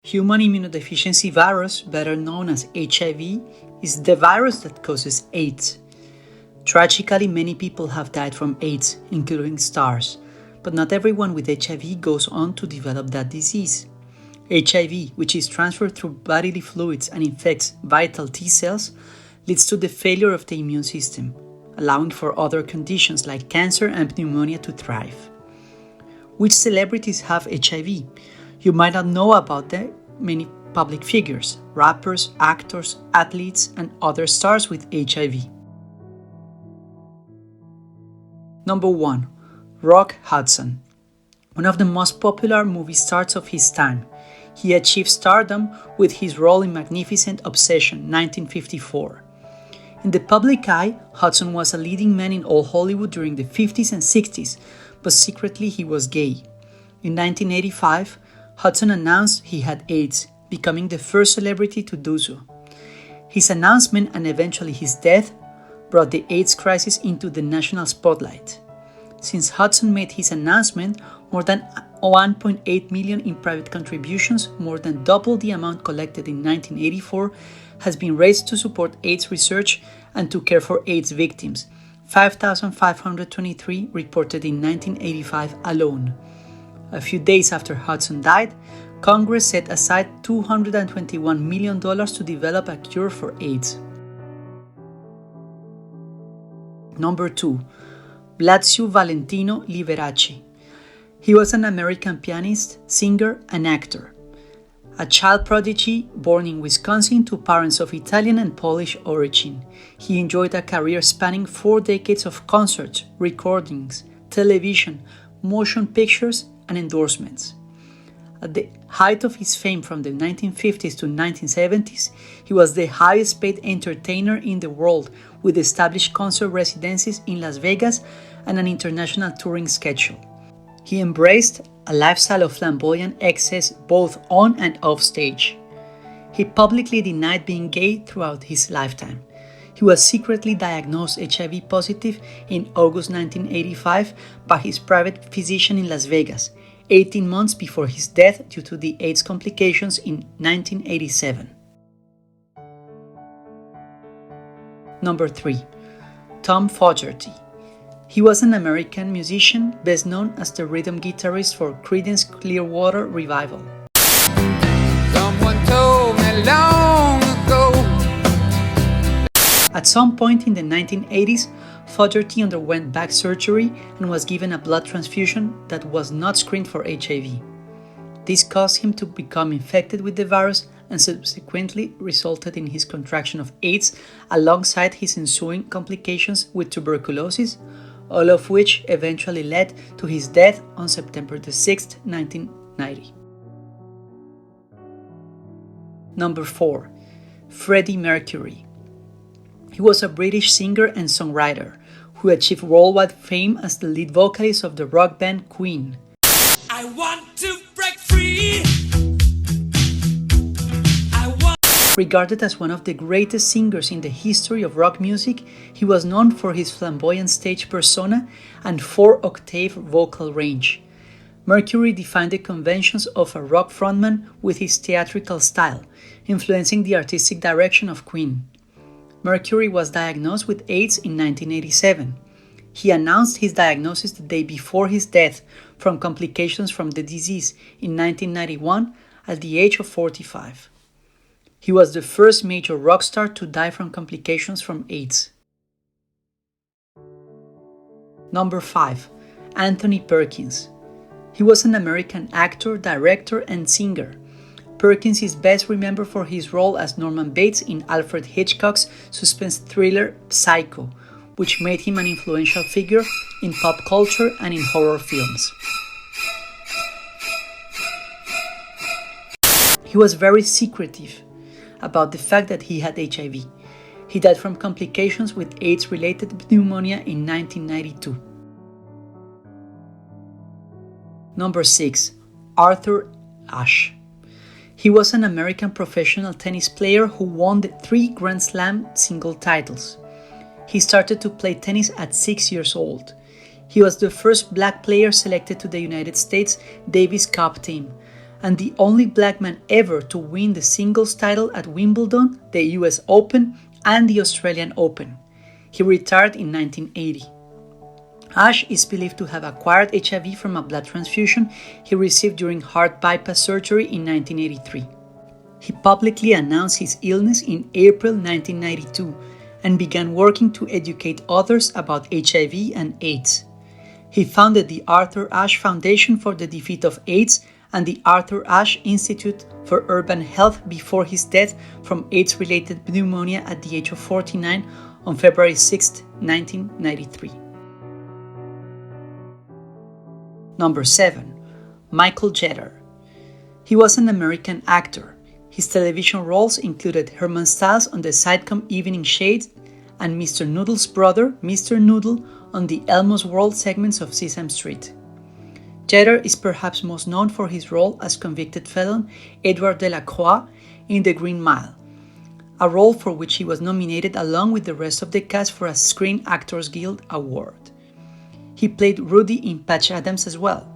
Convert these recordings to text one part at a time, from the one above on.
Human immunodeficiency virus, better known as HIV, is the virus that causes AIDS. Tragically, many people have died from AIDS, including stars, but not everyone with HIV goes on to develop that disease. HIV, which is transferred through bodily fluids and infects vital T cells, leads to the failure of the immune system, allowing for other conditions like cancer and pneumonia to thrive. Which celebrities have HIV? You might not know about the many public figures, rappers, actors, athletes, and other stars with HIV. Number 1. Rock Hudson. One of the most popular movie stars of his time. He achieved stardom with his role in Magnificent Obsession, 1954. In the public eye, Hudson was a leading man in old Hollywood during the 50s and 60s, but secretly he was gay. In 1985, Hudson announced he had AIDS, becoming the first celebrity to do so. His announcement and eventually his death brought the AIDS crisis into the national spotlight. Since Hudson made his announcement, more than 1.8 million in private contributions, more than double the amount collected in 1984, has been raised to support AIDS research and to care for AIDS victims, 5,523 reported in 1985 alone. A few days after Hudson died, Congress set aside $221 million to develop a cure for AIDS. Number 2. Blasio Valentino Liberace. He was an American pianist, singer, and actor. A child prodigy born in Wisconsin to parents of Italian and Polish origin, he enjoyed a career spanning 4 decades of concerts, recordings, television, motion pictures, and endorsements. At the height of his fame from the 1950s to 1970s, he was the highest paid entertainer in the world, with established concert residencies in Las Vegas and an international touring schedule. He embraced a lifestyle of flamboyant excess both on and off stage. He publicly denied being gay throughout his lifetime. He was secretly diagnosed HIV positive in August 1985 by his private physician in Las Vegas, 18 months before his death due to the AIDS complications in 1987. Number 3. Tom Fogerty. He was an American musician best known as the rhythm guitarist for Creedence Clearwater Revival. Someone told me long ago. At some point in the 1980s, Fogerty underwent back surgery and was given a blood transfusion that was not screened for HIV. This caused him to become infected with the virus and subsequently resulted in his contraction of AIDS alongside his ensuing complications with tuberculosis, all of which eventually led to his death on September 6, 1990. Number 4. Freddie Mercury. He was a British singer and songwriter who achieved worldwide fame as the lead vocalist of the rock band Queen. I want to break free. Regarded as one of the greatest singers in the history of rock music, he was known for his flamboyant stage persona and 4-octave vocal range. Mercury defined the conventions of a rock frontman with his theatrical style, influencing the artistic direction of Queen. Mercury was diagnosed with AIDS in 1987. He announced his diagnosis the day before his death from complications from the disease in 1991 at the age of 45. He was the first major rock star to die from complications from AIDS. Number 5. Anthony Perkins. He was an American actor, director, and singer. Perkins is best remembered for his role as Norman Bates in Alfred Hitchcock's suspense thriller Psycho, which made him an influential figure in pop culture and in horror films. He was very secretive about the fact that he had HIV. He died from complications with AIDS-related pneumonia in 1992. Number 6. Arthur Ashe. He was an American professional tennis player who won the 3 Grand Slam single titles. He started to play tennis at 6 years old. He was the first black player selected to the United States Davis Cup team, and the only black man ever to win the singles title at Wimbledon, the US Open, and the Australian Open. He retired in 1980. Ash is believed to have acquired HIV from a blood transfusion he received during heart bypass surgery in 1983. He publicly announced his illness in April 1992 and began working to educate others about HIV and AIDS. He founded the Arthur Ashe Foundation for the Defeat of AIDS and the Arthur Ashe Institute for Urban Health before his death from AIDS-related pneumonia at the age of 49 on February 6, 1993. Number 7. Michael Jitter. He was an American actor. His television roles included Herman Stiles on the sitcom Evening Shade and Mr. Noodle's brother, Mr. Noodle, on the Elmo's World segments of Sesame Street. Jitter is perhaps most known for his role as convicted felon Edward Delacroix in The Green Mile, a role for which he was nominated along with the rest of the cast for a Screen Actors Guild Award. He played Rudy in Patch Adams as well.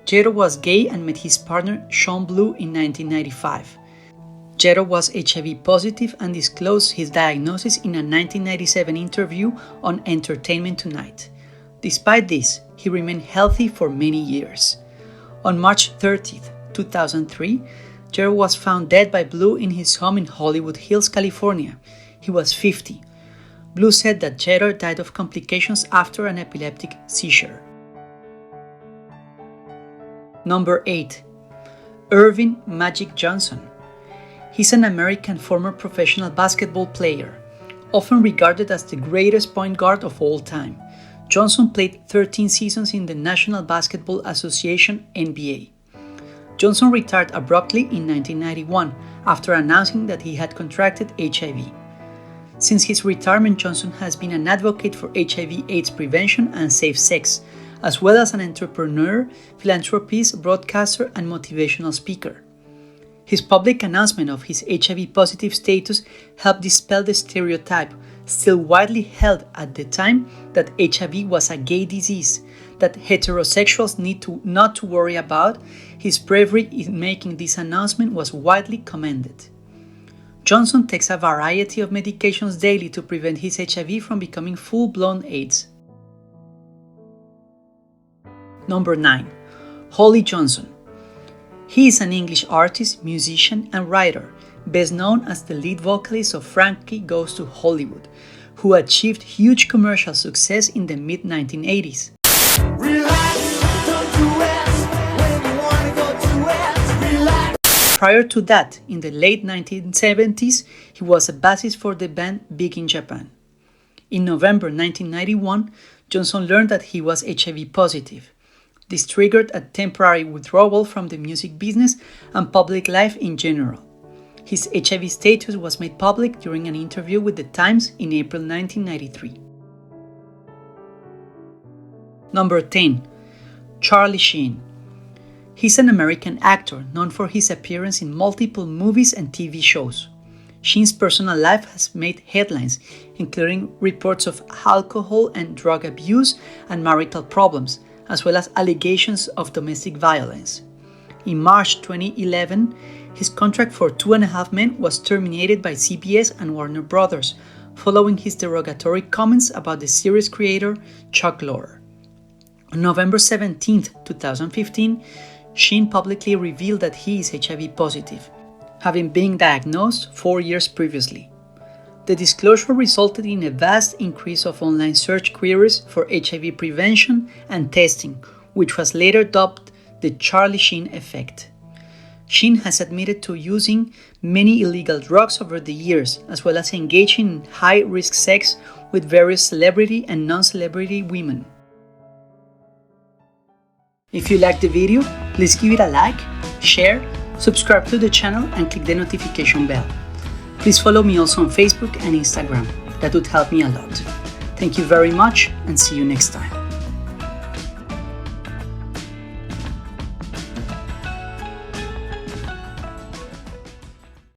Jitter was gay and met his partner Sean Blue in 1995. Jitter was HIV positive and disclosed his diagnosis in a 1997 interview on Entertainment Tonight. Despite this, he remained healthy for many years. On March 30, 2003, Jitter was found dead by Blue in his home in Hollywood Hills, California. He was 50. Blue said that Jitter died of complications after an epileptic seizure. Number 8. Irvin Magic Johnson. He's an American former professional basketball player, often regarded as the greatest point guard of all time. Johnson played 13 seasons in the National Basketball Association (NBA). Johnson retired abruptly in 1991 after announcing that he had contracted HIV. Since his retirement, Johnson has been an advocate for HIV AIDS prevention and safe sex, as well as an entrepreneur, philanthropist, broadcaster, and motivational speaker. His public announcement of his HIV-positive status helped dispel the stereotype, still widely held at the time, that HIV was a gay disease that heterosexuals need not to worry about. His bravery in making this announcement was widely commended. Johnson takes a variety of medications daily to prevent his HIV from becoming full-blown AIDS. Number 9. Holly Johnson. He is an English artist, musician, and writer, best known as the lead vocalist of Frankie Goes to Hollywood, who achieved huge commercial success in the mid-1980s. Prior to that, in the late 1970s, he was a bassist for the band Big in Japan. In November 1991, Johnson learned that he was HIV positive. This triggered a temporary withdrawal from the music business and public life in general. His HIV status was made public during an interview with The Times in April 1993. Number 10. Charlie Sheen. He's an American actor known for his appearance in multiple movies and TV shows. Sheen's personal life has made headlines, including reports of alcohol and drug abuse and marital problems, as well as allegations of domestic violence. In March 2011, his contract for 2.5 Men was terminated by CBS and Warner Brothers, following his derogatory comments about the series creator Chuck Lorre. On November 17, 2015, Sheen publicly revealed that he is HIV positive, having been diagnosed 4 years previously. The disclosure resulted in a vast increase of online search queries for HIV prevention and testing, which was later dubbed the Charlie Sheen effect. Sheen has admitted to using many illegal drugs over the years, as well as engaging in high-risk sex with various celebrity and non-celebrity women. If you liked the video, please give it a like, share, subscribe to the channel, and click the notification bell. Please follow me also on Facebook and Instagram. That would help me a lot. Thank you very much, and see you next time.